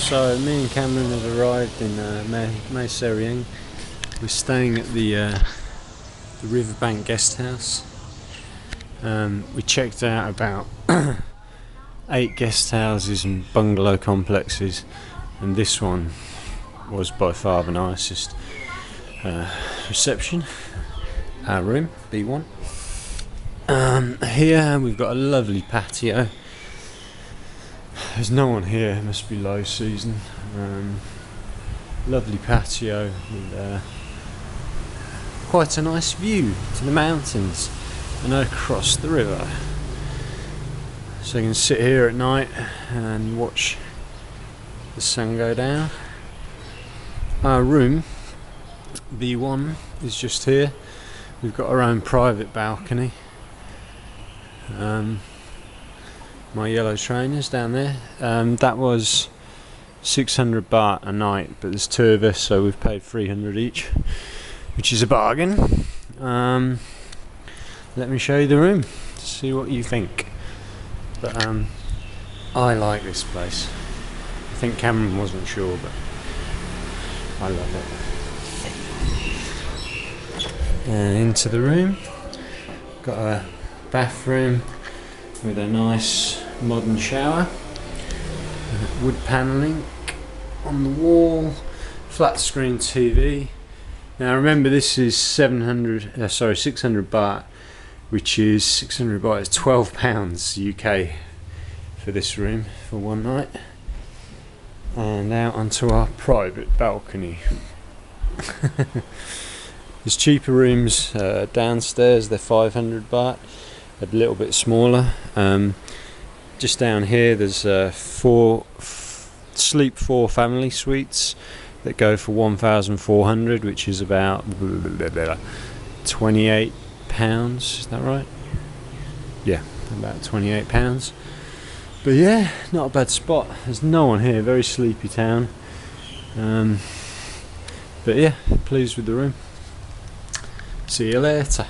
So me and Cameron have arrived in Sariang. We're staying at the Riverbank Guest House. We checked out about 8 guest houses and bungalow complexes, and this one was by far the nicest. Reception, our room, B1. Here we've got a lovely patio. There's no one here, it must be low season. Lovely patio with quite a nice view to the mountains and across the river. So you can sit here at night and watch the sun go down. Our room, B1, is just here. We've got our own private balcony. My yellow trainers down there. That was 600 baht a night, but there's 2 of us, so we've paid 300 each, which is a bargain. Let me show you the room to see what you think. But I like this place. I think Cameron wasn't sure, but I love it. And into the room, got a bathroom with a nice modern shower, wood panelling on the wall, flat screen TV. Now remember, this is 600 baht, which is 600 baht is £12 UK for this room for one night. And out onto our private balcony. There's cheaper rooms downstairs, they're 500 baht, a little bit smaller. Just down here there's 4 family suites that go for 1,400, which is about £28. Is that right? Yeah, about £28. But yeah, not a bad spot. There's no one here, very sleepy town. But yeah, pleased with the room. See you later.